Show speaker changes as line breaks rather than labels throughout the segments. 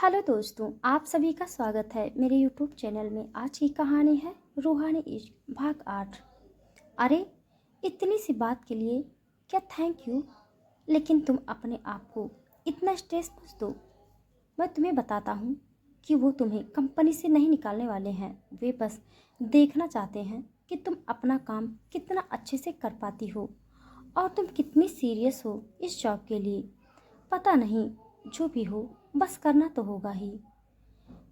Hello दोस्तों, आप सभी का स्वागत है मेरे यूट्यूब चैनल में। आज की कहानी है रूहानी इश्क भाग 8। अरे, इतनी सी बात के लिए क्या थैंक यू, लेकिन तुम अपने आप को इतना स्ट्रेस मत दो। मैं तुम्हें बताता हूँ कि वो तुम्हें कंपनी से नहीं निकालने वाले हैं। वे बस देखना चाहते हैं कि तुम अपना काम कितना अच्छे से कर पाती हो और तुम कितनी सीरियस हो इस जॉब के लिए। पता नहीं, जो भी हो बस करना तो होगा ही।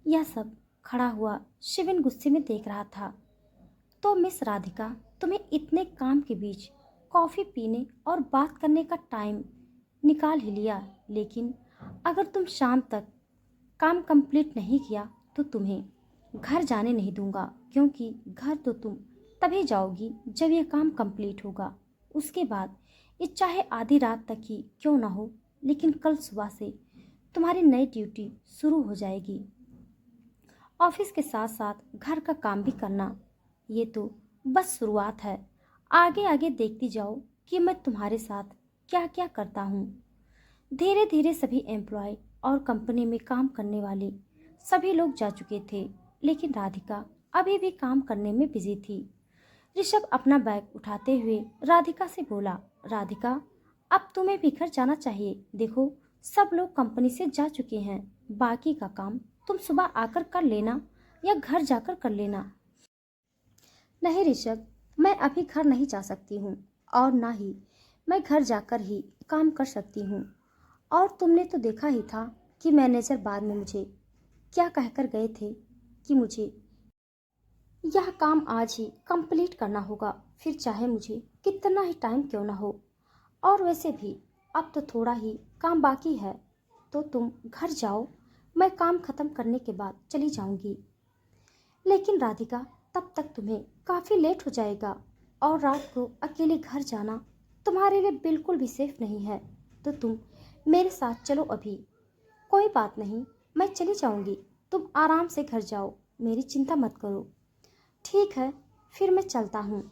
यह सब खड़ा हुआ शिविन गुस्से में देख रहा था। तो मिस राधिका, तुम्हें इतने काम के बीच कॉफ़ी पीने और बात करने का टाइम निकाल ही लिया, लेकिन अगर तुम शाम तक काम कंप्लीट नहीं किया तो तुम्हें घर जाने नहीं दूंगा, क्योंकि घर तो तुम तभी जाओगी जब यह काम कंप्लीट होगा। उसके बाद ये चाहे आधी रात तक ही क्यों ना हो, लेकिन कल सुबह से तुम्हारी नई ड्यूटी शुरू हो जाएगी। ऑफिस के साथ साथ घर का काम भी करना। ये तो बस शुरुआत है। आगे आगे देखती जाओ कि मैं तुम्हारे साथ क्या क्या करता हूँ। धीरे धीरे सभी एम्प्लॉय और कंपनी में काम करने वाले सभी लोग जा चुके थे, लेकिन राधिका अभी भी काम करने में बिजी थी। ऋषभ अपना बैग उठाते हुए राधिका से बोला, राधिका, अब तुम्हें भी घर जाना चाहिए। देखो, सब लोग कंपनी से जा चुके हैं। बाकी का काम तुम सुबह आकर कर लेना या घर जाकर कर लेना। नहीं ऋषभ, मैं अभी घर नहीं जा सकती हूँ और ना ही मैं घर जाकर ही काम कर सकती हूँ। और तुमने तो देखा ही था कि मैनेजर बाद में मुझे क्या कहकर गए थे कि मुझे यह काम आज ही कंप्लीट करना होगा, फिर चाहे मुझे कितना ही टाइम क्यों ना हो। और वैसे भी अब तो थोड़ा ही काम बाकी है, तो तुम घर जाओ, मैं काम खत्म करने के बाद चली जाऊंगी। लेकिन राधिका, तब तक तुम्हें काफ़ी लेट हो जाएगा और रात को अकेले घर जाना तुम्हारे लिए बिल्कुल भी सेफ नहीं है। तो तुम मेरे साथ चलो अभी। कोई बात नहीं, मैं चली जाऊंगी, तुम आराम से घर जाओ, मेरी चिंता मत करो। ठीक है, फिर मैं चलता हूँ।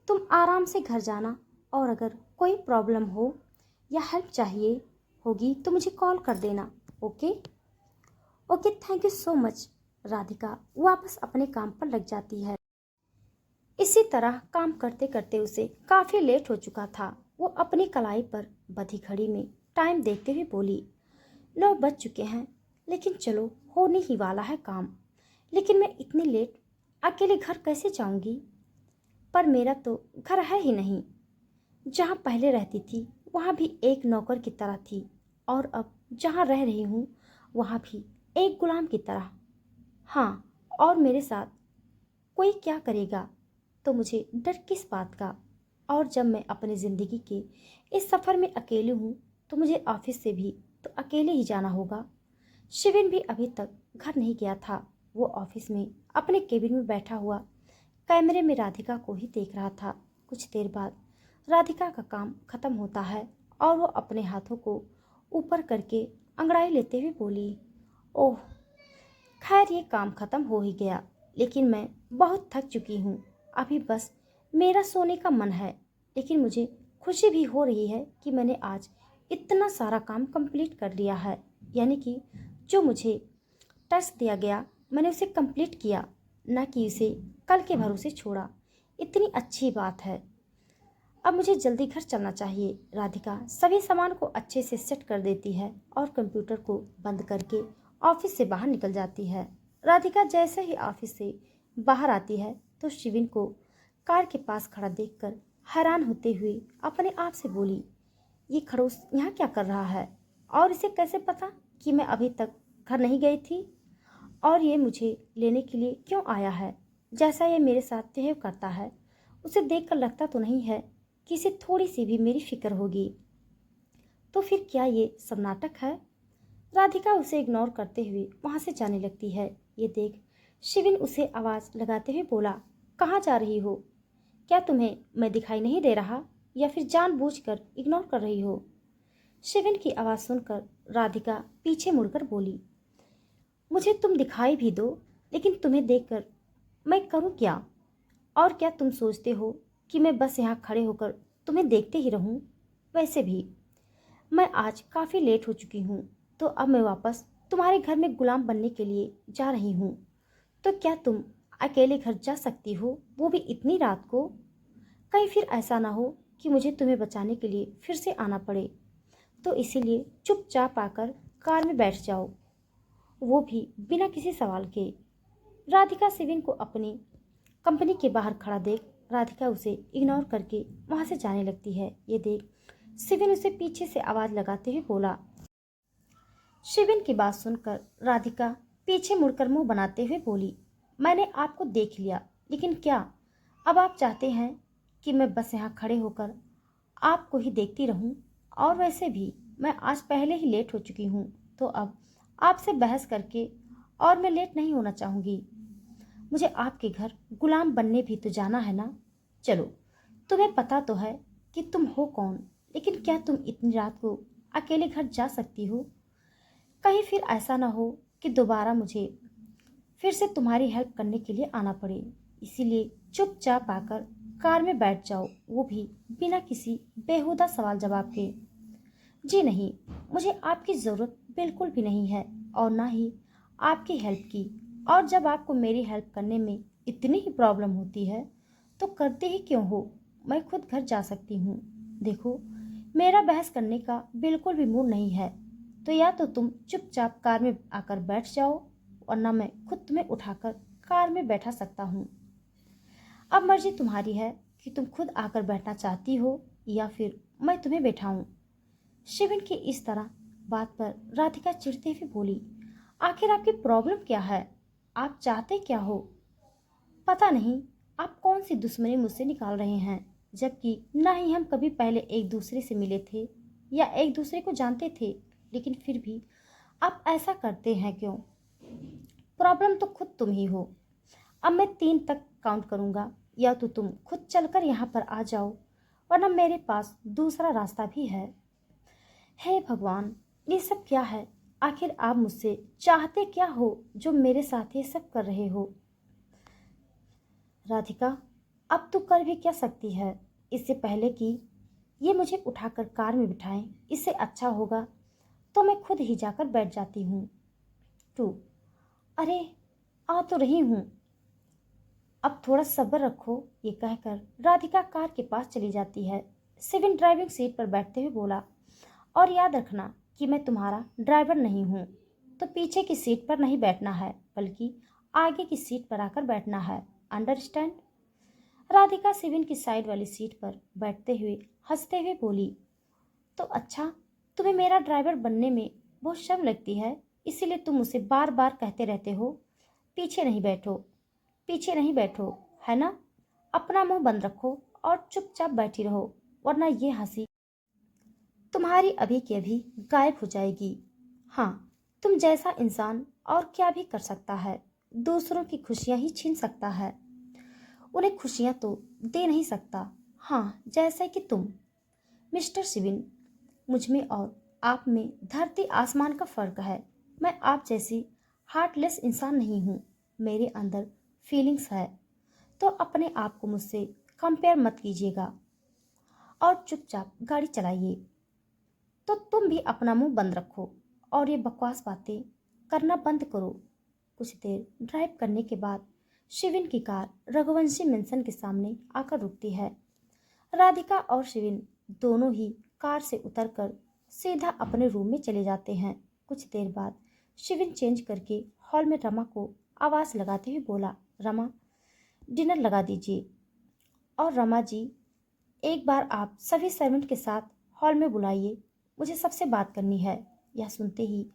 तुम आराम से घर जाना, और अगर कोई प्रॉब्लम हो या हेल्प चाहिए होगी तो मुझे कॉल कर देना। Okay okay, thank you so much. Radhika वापस अपने काम पर लग जाती है। इसी तरह काम करते करते उसे काफ़ी लेट हो चुका था। वो अपनी कलाई पर बंधी घड़ी में टाइम देखते हुए बोली, 9 बज चुके हैं, लेकिन चलो होने ही वाला है काम। लेकिन मैं इतनी लेट अकेले घर कैसे जाऊंगी? पर मेरा तो घर है ही नहीं। जहाँ पहले रहती थी वहाँ भी एक नौकर की तरह थी, और अब जहाँ रह रही हूँ वहाँ भी एक गुलाम की तरह। हाँ, और मेरे साथ कोई क्या करेगा तो मुझे डर किस बात का? और जब मैं अपनी ज़िंदगी के इस सफ़र में अकेली हूँ तो मुझे ऑफिस से भी तो अकेले ही जाना होगा। शिविन भी अभी तक घर नहीं गया था। वो ऑफिस में अपने केबिन में बैठा हुआ कैमरे में राधिका को ही देख रहा था। कुछ देर बाद राधिका का काम खत्म होता है और वो अपने हाथों को ऊपर करके अंगड़ाई लेते हुए बोली, ओह, खैर ये काम खत्म हो ही गया, लेकिन मैं बहुत थक चुकी हूँ। अभी बस मेरा सोने का मन है। लेकिन मुझे खुशी भी हो रही है कि मैंने आज इतना सारा काम कंप्लीट कर लिया है, यानी कि जो मुझे टास्क दिया गया मैंने उसे कंप्लीट किया, न कि उसे कल के भरोसे छोड़ा। इतनी अच्छी बात है। अब मुझे जल्दी घर चलना चाहिए। राधिका सभी सामान को अच्छे से सेट कर देती है और कंप्यूटर को बंद करके ऑफिस से बाहर निकल जाती है। राधिका जैसे ही ऑफिस से बाहर आती है तो शिविन को कार के पास खड़ा देखकर हैरान होते हुए अपने आप से बोली, ये खड़ूस यहाँ क्या कर रहा है? और इसे कैसे पता कि मैं अभी तक घर नहीं गई थी? और ये मुझे लेने के लिए क्यों आया है? जैसा ये मेरे साथ बिहेव करता है, उसे देखकर लगता तो नहीं है कि इसे थोड़ी सी भी मेरी फिक्र होगी। तो फिर क्या ये सब नाटक है? राधिका उसे इग्नोर करते हुए वहां से जाने लगती है। ये देख शिविन उसे आवाज लगाते हुए बोला, कहाँ जा रही हो? क्या तुम्हें मैं दिखाई नहीं दे रहा, या फिर जानबूझकर इग्नोर कर रही हो? शिविन की आवाज सुनकर राधिका पीछे मुड़कर बोली, मुझे तुम दिखाई भी दो, लेकिन तुम्हें देखकर मैं करूं क्या? और क्या तुम सोचते हो कि मैं बस यहाँ खड़े होकर तुम्हें देखते ही रहूं? वैसे भी मैं आज काफ़ी लेट हो चुकी हूँ, तो अब मैं वापस तुम्हारे घर में गुलाम बनने के लिए जा रही हूँ, तो क्या तुम अकेले घर जा सकती हो, वो भी इतनी रात को? कहीं फिर ऐसा ना हो कि मुझे तुम्हें बचाने के लिए फिर से आना पड़े। तो इसीलिए चुपचाप आकर कार में बैठ जाओ, वो भी बिना किसी सवाल के। राधिका शिविन को अपनी कंपनी के बाहर खड़ा देख राधिका उसे इग्नोर करके वहां से जाने लगती है। ये देख शिविन उसे पीछे से आवाज लगाते हुए बोला। शिविन की बात सुनकर राधिका पीछे मुड़कर मुंह बनाते हुए बोली, मैंने आपको देख लिया, लेकिन क्या अब आप चाहते हैं कि मैं बस यहाँ खड़े होकर आपको ही देखती रहूं? और वैसे भी मैं आज पहले ही लेट हो चुकी हूँ, तो अब आपसे बहस करके और मैं लेट नहीं होना चाहूंगी। मुझे आपके घर गुलाम बनने भी तो जाना है ना। चलो, तुम्हें पता तो है कि तुम हो कौन, लेकिन क्या तुम इतनी रात को अकेले घर जा सकती हो? कहीं फिर ऐसा ना हो कि दोबारा मुझे फिर से तुम्हारी हेल्प करने के लिए आना पड़े। इसीलिए चुपचाप आकर कार में बैठ जाओ, वो भी बिना किसी बेहुदा सवाल जवाब के। जी नहीं, मुझे आपकी ज़रूरत बिल्कुल भी नहीं है, और ना ही आपकी हेल्प की। और जब आपको मेरी हेल्प करने में इतनी ही प्रॉब्लम होती है तो करते ही क्यों हो? मैं खुद घर जा सकती हूँ। देखो, मेरा बहस करने का बिल्कुल भी मूड नहीं है, तो या तो तुम चुपचाप कार में आकर बैठ जाओ, वरना मैं खुद तुम्हें उठाकर कार में बैठा सकता हूँ। अब मर्जी तुम्हारी है कि तुम खुद आकर बैठना चाहती हो या फिर मैं तुम्हें बैठाऊं। शिविन की इस तरह बात पर राधिका चिढ़ते हुए बोली, आखिर आपकी प्रॉब्लम क्या है? आप चाहते क्या हो? पता नहीं आप कौन सी दुश्मनी मुझसे निकाल रहे हैं, जबकि ना ही हम कभी पहले एक दूसरे से मिले थे या एक दूसरे को जानते थे, लेकिन फिर भी आप ऐसा करते हैं क्यों? प्रॉब्लम तो खुद तुम ही हो। अब मैं 3 तक काउंट करूंगा, या तो तुम खुद चलकर यहाँ पर आ जाओ, वरना मेरे पास दूसरा रास्ता भी है। हे भगवान, ये सब क्या है? आखिर आप मुझसे चाहते क्या हो जो मेरे साथ ये सब कर रहे हो? राधिका, अब तू कर भी क्या सकती है? इससे पहले कि ये मुझे उठाकर कार में बिठाएं, इससे अच्छा होगा तो मैं खुद ही जाकर बैठ जाती हूँ। टू, अरे आ तो रही हूँ, अब थोड़ा सब्र रखो। ये कहकर राधिका कार के पास चली जाती है। शिविन ड्राइविंग सीट पर बैठते हुए बोला, और याद रखना कि मैं तुम्हारा ड्राइवर नहीं हूँ, तो पीछे की सीट पर नहीं बैठना है, बल्कि आगे की सीट पर आकर बैठना है। अंडरस्टैंड? राधिका शिविन की साइड वाली सीट पर बैठते हुए हंसते हुए बोली, तो अच्छा, तुम्हें मेरा ड्राइवर बनने में बहुत शर्म लगती है, इसीलिए तुम मुझे बार बार कहते रहते हो पीछे नहीं बैठो, पीछे नहीं बैठो, है ना? अपना मुंह बंद रखो और चुपचाप बैठी रहो, वरना ये हंसी तुम्हारी अभी की अभी गायब हो जाएगी। हाँ, तुम जैसा इंसान और क्या भी कर सकता है? दूसरों की खुशियां ही छीन सकता है, उन्हें खुशियां तो दे नहीं सकता। हाँ, जैसे कि तुम। मिस्टर शिविन, मुझ में और आप में धरती आसमान का फर्क है। मैं आप जैसी हार्टलेस इंसान नहीं हूँ, मेरे अंदर फीलिंग्स है। तो अपने आप को मुझसे कंपेयर मत कीजिएगा और चुपचाप गाड़ी चलाइए। तो तुम भी अपना मुंह बंद रखो और ये बकवास बातें करना बंद करो। कुछ देर ड्राइव करने के बाद शिविन की कार रघुवंशी मेंशन के सामने आकर रुकती है। राधिका और शिविन दोनों ही कार से उतरकर सीधा अपने रूम में चले जाते हैं। कुछ देर बाद शिविन चेंज करके हॉल में रमा को आवाज लगाते हुए बोला, रमा, डिनर लगा दीजिए। और रमा जी, एक बार आप सभी सर्वेंट के साथ हॉल में बुलाइए, मुझे सबसे बात करनी है। यह सुनते ही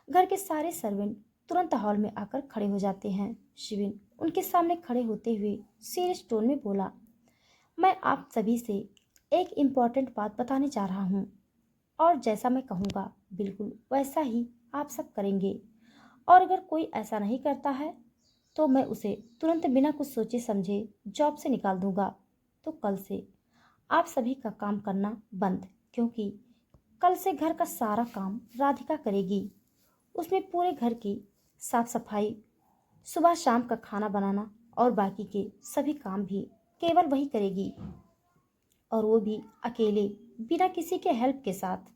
घर के सारे सर्वेंट तुरंत हॉल में आकर खड़े हो जाते हैं। शिविन उनके सामने खड़े होते हुए सीरियस टोन में बोला, मैं आप सभी से एक इम्पॉर्टेंट बात बताने जा रहा हूँ, और जैसा मैं कहूँगा बिल्कुल वैसा ही आप सब करेंगे। और अगर कोई ऐसा नहीं करता है तो मैं उसे तुरंत बिना कुछ सोचे समझे जॉब से निकाल दूंगा। तो कल से आप सभी का काम करना बंद, क्योंकि कल से घर का सारा काम राधिका करेगी। उसमें पूरे घर की साफ सफाई, सुबह शाम का खाना बनाना और बाकी के सभी काम भी केवल वही करेगी, और वो भी अकेले, बिना किसी के हेल्प के साथ।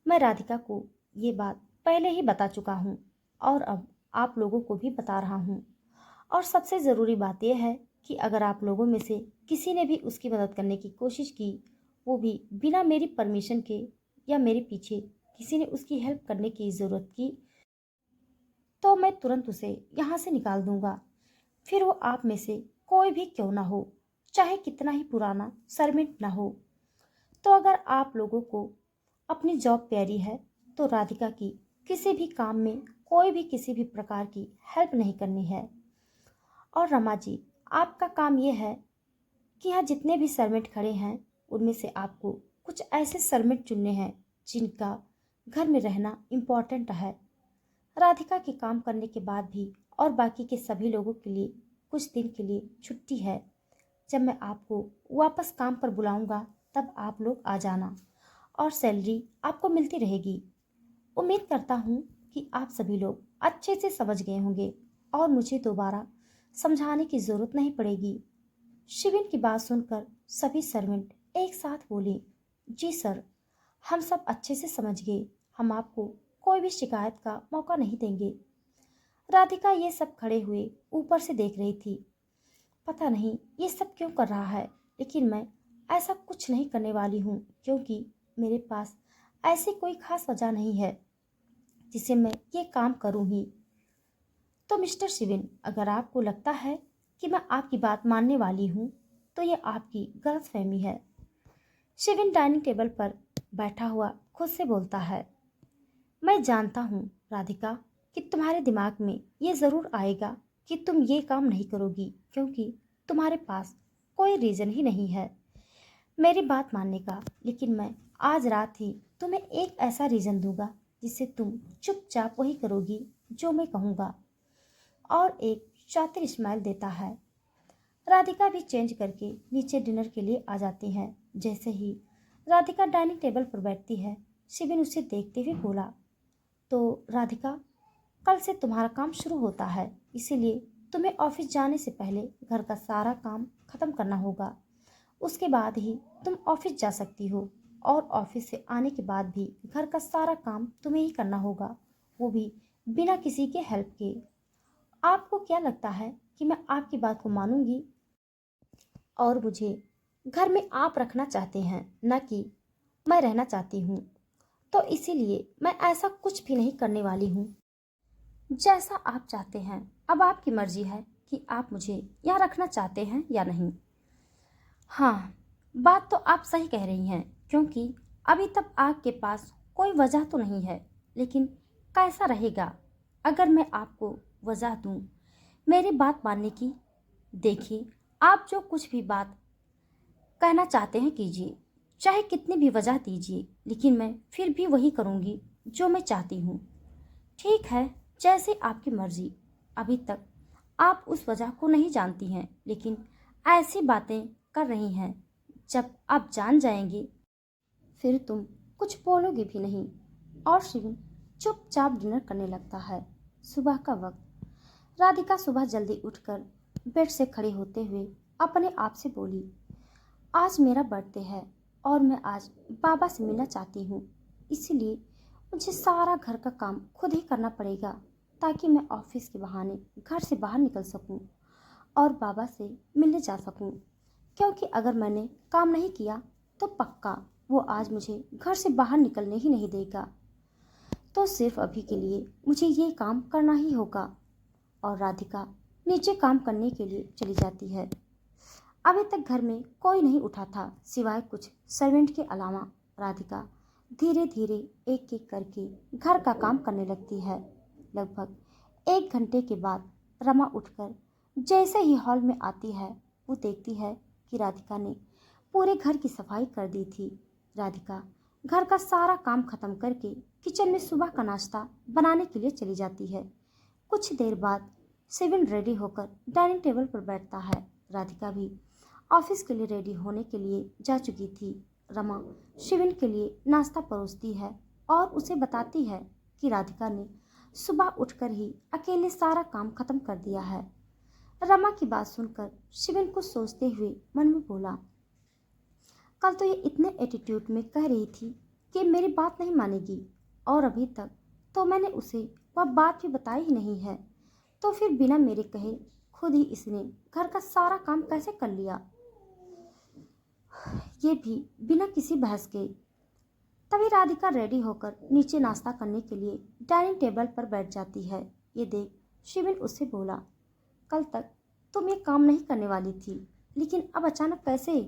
मैं राधिका को ये बात पहले ही बता चुका हूँ और अब आप लोगों को भी बता रहा हूँ। और सबसे ज़रूरी बात यह है कि अगर आप लोगों में से किसी ने भी उसकी मदद करने की कोशिश की, वो भी बिना मेरी परमिशन के, या मेरे पीछे किसी ने उसकी हेल्प करने की ज़रूरत की, तो मैं तुरंत उसे यहाँ से निकाल दूंगा। फिर वो आप में से कोई भी क्यों ना हो, चाहे कितना ही पुराना सर्वेंट ना हो। तो अगर आप लोगों को अपनी जॉब प्यारी है तो राधिका की किसी भी काम में कोई भी किसी भी प्रकार की हेल्प नहीं करनी है। और रमा जी, आपका काम यह है कि यहाँ जितने भी सर्वेंट खड़े हैं उनमें से आपको कुछ ऐसे सर्वेंट चुनने हैं जिनका घर में रहना इम्पोर्टेंट है। राधिका के काम करने के बाद भी और बाकी के सभी लोगों के लिए कुछ दिन के लिए छुट्टी है। जब मैं आपको वापस काम पर बुलाऊंगा तब आप लोग आ जाना और सैलरी आपको मिलती रहेगी। उम्मीद करता हूँ कि आप सभी लोग अच्छे से समझ गए होंगे और मुझे दोबारा समझाने की ज़रूरत नहीं पड़ेगी। शिविन की बात सुनकर सभी सर्वेंट एक साथ बोले, जी सर, हम सब अच्छे से समझ गए। हम आपको कोई भी शिकायत का मौका नहीं देंगे। राधिका ये सब खड़े हुए ऊपर से देख रही थी। पता नहीं ये सब क्यों कर रहा है, लेकिन मैं ऐसा कुछ नहीं करने वाली हूँ क्योंकि मेरे पास ऐसी कोई खास वजह नहीं है जिसे मैं ये काम करूँ ही। तो मिस्टर शिविन, अगर आपको लगता है कि मैं आपकी बात मानने वाली हूँ तो ये आपकी गलतफहमी है। शिविन डाइनिंग टेबल पर बैठा हुआ खुद से बोलता है, मैं जानता हूँ राधिका कि तुम्हारे दिमाग में ये ज़रूर आएगा कि तुम ये काम नहीं करोगी क्योंकि तुम्हारे पास कोई रीज़न ही नहीं है मेरी बात मानने का। लेकिन मैं आज रात ही तुम्हें एक ऐसा रीज़न दूंगा जिससे तुम चुपचाप वही करोगी जो मैं कहूँगा। और एक शातिर स्माइल देता है। राधिका भी चेंज करके नीचे डिनर के लिए आ जाती हैं। जैसे ही राधिका डाइनिंग टेबल पर बैठती है, शिविन उसे देखते हुए बोला, तो राधिका, कल से तुम्हारा काम शुरू होता है, इसीलिए तुम्हें ऑफिस जाने से पहले घर का सारा काम खत्म करना होगा। उसके बाद ही तुम ऑफिस जा सकती हो और ऑफिस से आने के बाद भी घर का सारा काम तुम्हें ही करना होगा, वो भी बिना किसी के हेल्प के। आपको क्या लगता है कि मैं आपकी बात को मानूंगी? और मुझे घर में आप रखना चाहते हैं, न कि मैं रहना चाहती हूँ। तो इसीलिए मैं ऐसा कुछ भी नहीं करने वाली हूँ। जैसा आप चाहते हैं, अब आपकी मर्जी है कि आप मुझे यहाँ रखना चाहते हैं या नहीं। हाँ, बात तो आप सही कह रही हैं क्योंकि अभी तक आपके पास कोई वजह तो नहीं है। लेकिन कैसा रहेगा अगर मैं आपको वजह दूँ मेरी बात मानने की? देखिए, आप जो कुछ भी बात कहना चाहते हैं कीजिए, चाहे कितनी भी वजह दीजिए, लेकिन मैं फिर भी वही करूँगी जो मैं चाहती हूँ। ठीक है, जैसे आपकी मर्जी। अभी तक आप उस वजह को नहीं जानती हैं, लेकिन ऐसी बातें कर रही हैं, जब आप जान जाएंगी फिर तुम कुछ बोलोगे भी नहीं। और शिविन चुपचाप डिनर करने लगता है। सुबह का वक्त। राधिका सुबह जल्दी उठकर बेड से खड़े होते हुए अपने आप से बोली, आज मेरा बर्थडे है और मैं आज बाबा से मिलना चाहती हूँ, इसीलिए मुझे सारा घर का काम खुद ही करना पड़ेगा ताकि मैं ऑफिस के बहाने घर से बाहर निकल सकूँ और बाबा से मिलने जा सकूँ। क्योंकि अगर मैंने काम नहीं किया तो पक्का वो आज मुझे घर से बाहर निकलने ही नहीं देगा। तो सिर्फ अभी के लिए मुझे ये काम करना ही होगा। और राधिका नीचे काम करने के लिए चली जाती है। अभी तक घर में कोई नहीं उठा था सिवाय कुछ सर्वेंट के अलावा। राधिका धीरे धीरे एक एक करके घर का काम करने लगती है। लगभग 1 घंटे के बाद रमा उठकर जैसे ही हॉल में आती है, वो देखती है कि राधिका ने पूरे घर की सफाई कर दी थी। राधिका घर का सारा काम खत्म करके किचन में सुबह का नाश्ता बनाने के लिए चली जाती है। कुछ देर बाद शिविन रेडी होकर डाइनिंग टेबल पर बैठता है। राधिका भी ऑफिस के लिए रेडी होने के लिए जा चुकी थी। रमा शिविन के लिए नाश्ता परोसती है और उसे बताती है कि राधिका ने सुबह उठकर ही अकेले सारा काम खत्म कर दिया है। रमा की बात सुनकर शिविन कुछ सोचते हुए मन में बोला, कल तो ये इतने एटीट्यूड में कह रही थी कि मेरी बात नहीं मानेगी और अभी तक तो मैंने उसे वह बात भी बताई ही नहीं है। तो फिर बिना मेरे कहे खुद ही इसने घर का सारा काम कैसे कर लिया, ये भी बिना किसी बहस के। तभी राधिका रेडी होकर नीचे नाश्ता करने के लिए डाइनिंग टेबल पर बैठ जाती है। ये देख शिविन उससे बोला, कल तक तुम ये काम नहीं करने वाली थी, लेकिन अब अचानक कैसे?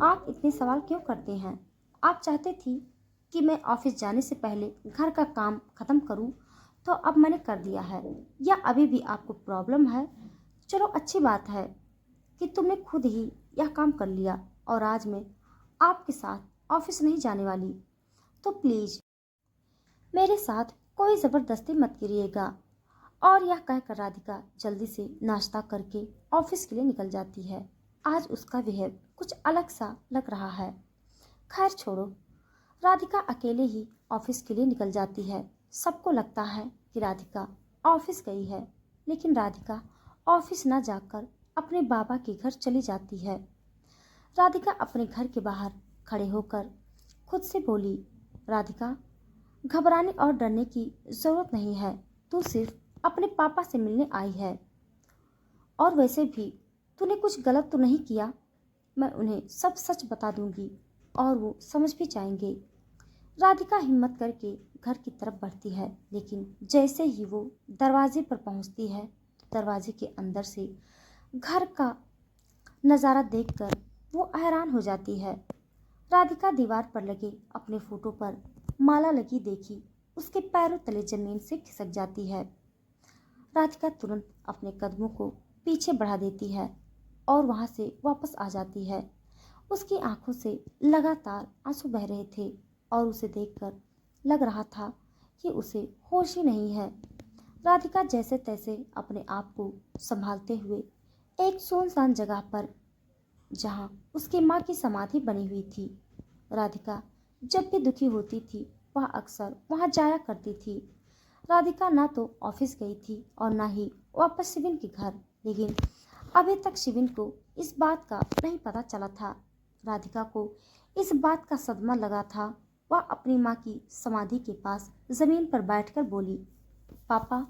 आप इतने सवाल क्यों करते हैं? आप चाहते थी कि मैं ऑफिस जाने से पहले घर का काम खत्म करूं, तो अब मैंने कर दिया है। या अभी भी आपको प्रॉब्लम है? चलो अच्छी बात है कि तुमने खुद ही यह काम कर लिया और आज मैं आपके साथ ऑफिस नहीं जाने वाली। तो प्लीज मेरे साथ कोई ज़बरदस्ती मत करिएगा। और यह कहकर राधिका जल्दी से नाश्ता करके ऑफिस के लिए निकल जाती है। आज उसका बिहेव कुछ अलग सा लग रहा है। खैर छोड़ो, राधिका अकेले ही ऑफिस के लिए निकल जाती है। सबको लगता है कि राधिका ऑफिस गई है, लेकिन राधिका ऑफिस ना जाकर अपने बाबा के घर चली जाती है। राधिका अपने घर के बाहर खड़े होकर खुद से बोली, राधिका, घबराने और डरने की जरूरत नहीं है। तू सिर्फ अपने पापा से मिलने आई है, और वैसे भी तूने कुछ गलत तो नहीं किया। मैं उन्हें सब सच बता दूंगी और वो समझ भी जाएंगे। राधिका हिम्मत करके घर की तरफ बढ़ती है, लेकिन जैसे ही वो दरवाजे पर पहुंचती है, दरवाजे के अंदर से घर का नज़ारा देखकर वो हैरान हो जाती है। राधिका दीवार पर लगे अपने फोटो पर माला लगी देखी, उसके पैरों तले जमीन से खिसक जाती है। राधिका तुरंत अपने कदमों को पीछे बढ़ा देती है और वहां से वापस आ जाती है। उसकी आंखों से लगातार आंसू बह रहे थे और उसे देखकर लग रहा था कि उसे होश ही नहीं है। राधिका जैसे तैसे अपने आप को संभालते हुए एक सुनसान जगह पर, जहां उसकी माँ की समाधि बनी हुई थी। राधिका जब भी दुखी होती थी वह अक्सर वहां जाया करती थी। राधिका ना तो ऑफिस गई थी और ना ही वापस शिविन के घर, लेकिन अभी तक शिविन को इस बात का नहीं पता चला था। राधिका को इस बात का सदमा लगा था। वह अपनी माँ की समाधि के पास जमीन पर बैठकर बोली, पापा,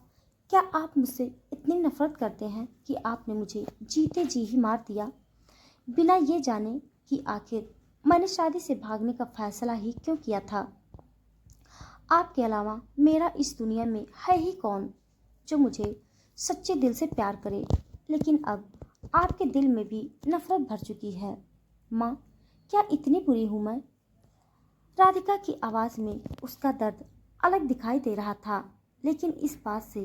क्या आप मुझसे इतनी नफरत करते हैं कि आपने मुझे जीते जी ही मार दिया, बिना ये जाने कि आखिर मैंने शादी से भागने का फैसला ही क्यों किया था? आपके अलावा मेरा इस दुनिया में है ही कौन जो मुझे सच्चे दिल से प्यार करे? लेकिन अब आपके दिल में भी नफरत भर चुकी है। माँ, क्या इतनी बुरी हूँ मैं? राधिका की आवाज़ में उसका दर्द अलग दिखाई दे रहा था, लेकिन इस बात से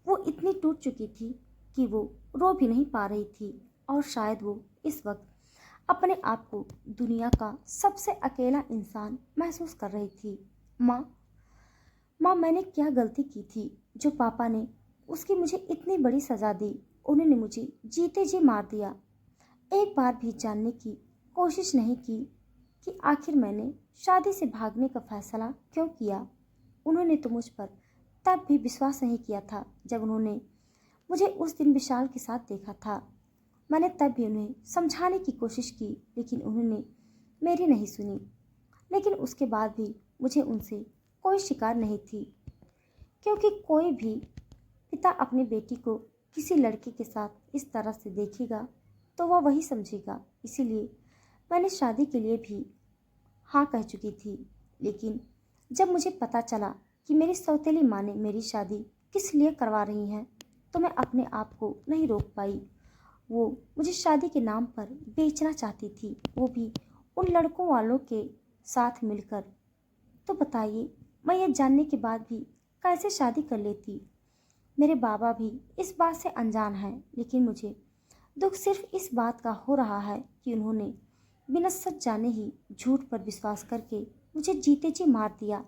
वो इतनी टूट चुकी थी कि वो रो भी नहीं पा रही थी, और शायद वो इस वक्त अपने आप को दुनिया का सबसे अकेला इंसान महसूस कर रही थी। माँ, माँ, मैंने क्या गलती की थी जो पापा ने उसकी मुझे इतनी बड़ी सज़ा दी? उन्होंने मुझे जीते जी मार दिया। एक बार भी जानने की कोशिश नहीं की कि आखिर मैंने शादी से भागने का फैसला क्यों किया। उन्होंने तो मुझ पर तब भी विश्वास नहीं किया था जब उन्होंने मुझे उस दिन विशाल के साथ देखा था। मैंने तब भी उन्हें समझाने की कोशिश की, लेकिन उन्होंने मेरी नहीं सुनी। लेकिन उसके बाद भी मुझे उनसे कोई शिकायत नहीं थी, क्योंकि कोई भी पिता अपनी बेटी को किसी लड़के के साथ इस तरह से देखेगा तो वह वही समझेगा। इसीलिए मैंने शादी के लिए भी हाँ कह चुकी थी। लेकिन जब मुझे पता चला कि मेरी सौतेली माँ ने मेरी शादी किस लिए करवा रही हैं, तो मैं अपने आप को नहीं रोक पाई। वो मुझे शादी के नाम पर बेचना चाहती थी, वो भी उन लड़कों वालों के साथ मिलकर। तो बताइए, मैं ये जानने के बाद भी कैसे शादी कर लेती? मेरे बाबा भी इस बात से अनजान हैं, लेकिन मुझे दुख सिर्फ इस बात का हो रहा है कि उन्होंने बिना सच जाने ही झूठ पर विश्वास करके मुझे जीते जी मार दिया।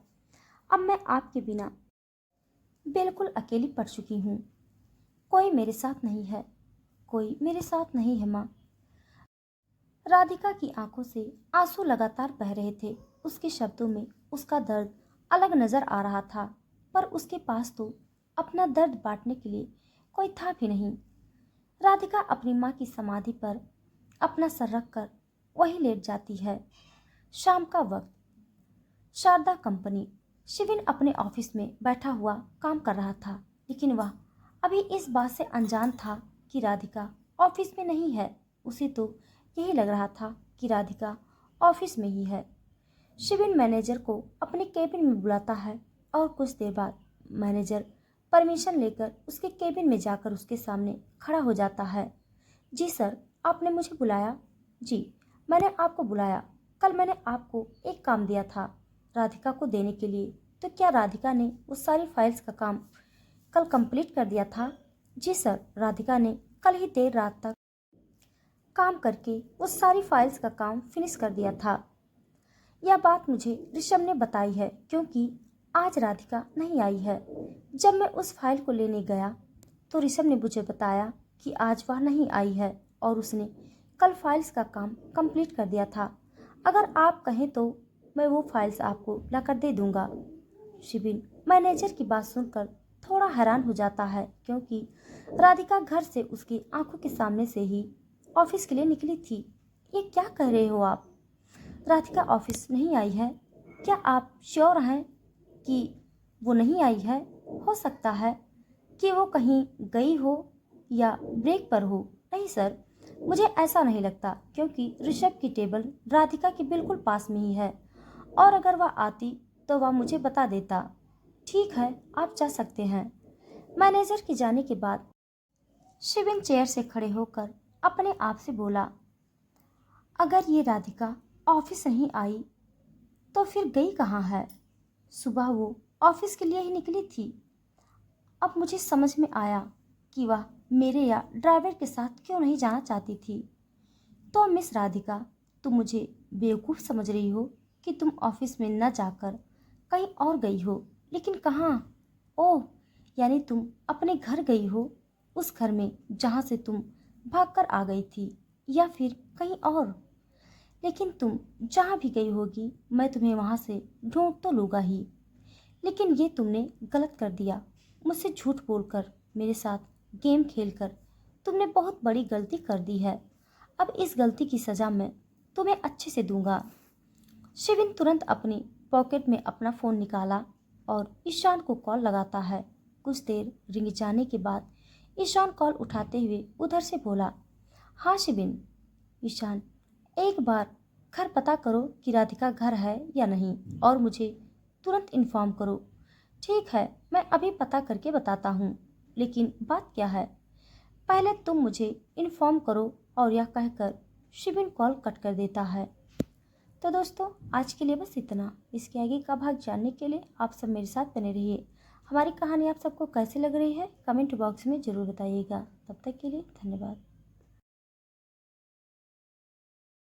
अब मैं आपके बिना बिल्कुल अकेली पड़ चुकी हूँ। कोई मेरे साथ नहीं है, कोई मेरे साथ नहीं है माँ। राधिका की आंखों से आंसू लगातार बह रहे थे। उसके शब्दों में उसका दर्द अलग नजर आ रहा था, पर उसके पास तो अपना दर्द बांटने के लिए कोई था भी नहीं। राधिका अपनी माँ की समाधि पर अपना सर रखकर वहीं लेट जाती है। शाम का वक्त, शारदा कंपनी। शिविन अपने ऑफिस में बैठा हुआ काम कर रहा था, लेकिन वह अभी इस बात से अनजान था कि राधिका ऑफिस में नहीं है। उसे तो यही लग रहा था कि राधिका ऑफिस में ही है। शिविन मैनेजर को अपने केबिन में बुलाता है और कुछ देर बाद मैनेजर परमिशन लेकर उसके केबिन में जाकर उसके सामने खड़ा हो जाता है। जी सर, आपने मुझे बुलाया? जी, मैंने आपको बुलाया। कल मैंने आपको एक काम दिया था राधिका को देने के लिए, तो क्या राधिका ने उस सारी फाइल्स का काम कल कंप्लीट कर दिया था? जी सर, राधिका ने कल ही देर रात तक काम करके उस सारी फाइल्स का काम फिनिश कर दिया था। यह बात मुझे ऋषभ ने बताई है, क्योंकि आज राधिका नहीं आई है। जब मैं उस फाइल को लेने गया तो ऋषभ ने मुझे बताया कि आज वह नहीं आई है और उसने कल फाइल्स का काम कंप्लीट कर दिया था। अगर आप कहें तो मैं वो फाइल्स आपको लाकर दे दूंगा। शिविन मैनेजर की बात सुनकर थोड़ा हैरान हो जाता है, क्योंकि राधिका घर से उसकी आंखों के सामने से ही ऑफिस के लिए निकली थी। ये क्या कह रहे हो आप? राधिका ऑफिस नहीं आई है? क्या आप श्योर हैं कि वो नहीं आई है? हो सकता है कि वो कहीं गई हो या ब्रेक पर हो। नहीं सर, मुझे ऐसा नहीं लगता, क्योंकि ऋषभ की टेबल राधिका के बिल्कुल पास में ही है, और अगर वह आती तो वह मुझे बता देता। ठीक है, आप जा सकते हैं। मैनेजर के जाने के बाद शिविन चेयर से खड़े होकर अपने आप से बोला, अगर ये राधिका ऑफिस नहीं आई तो फिर गई कहाँ है? सुबह वो ऑफिस के लिए ही निकली थी। अब मुझे समझ में आया कि वह मेरे या ड्राइवर के साथ क्यों नहीं जाना चाहती थी। तो मिस राधिका, तुम मुझे बेवकूफ़ समझ रही हो कि तुम ऑफिस में न जाकर कहीं और गई हो, लेकिन कहाँ? ओह, यानी तुम अपने घर गई हो, उस घर में जहाँ से तुम भागकर आ गई थी, या फिर कहीं और। लेकिन तुम जहाँ भी गई होगी मैं तुम्हें वहाँ से ढूंढ तो लूँगा ही। लेकिन ये तुमने गलत कर दिया। मुझसे झूठ बोलकर, मेरे साथ गेम खेलकर तुमने बहुत बड़ी गलती कर दी है। अब इस गलती की सज़ा मैं तुम्हें अच्छे से दूंगा। शिविन तुरंत अपनी पॉकेट में अपना फ़ोन निकाला और ईशान को कॉल लगाता है। कुछ देर रिंग जाने के बाद ईशान कॉल उठाते हुए उधर से बोला, हाँ शिविन। ईशान, एक बार घर पता करो कि राधिका घर है या नहीं, और मुझे तुरंत इन्फॉर्म करो। ठीक है, मैं अभी पता करके बताता हूँ, लेकिन बात क्या है? पहले तुम मुझे इन्फॉर्म करो। और यह कहकर शिविन कॉल कट कर देता है। तो दोस्तों, आज के लिए बस इतना। इसके आगे का भाग जानने के लिए आप सब मेरे साथ बने रहिए। हमारी कहानी आप सबको कैसी लग रही है कमेंट बॉक्स में ज़रूर बताइएगा। तब तक के लिए धन्यवाद।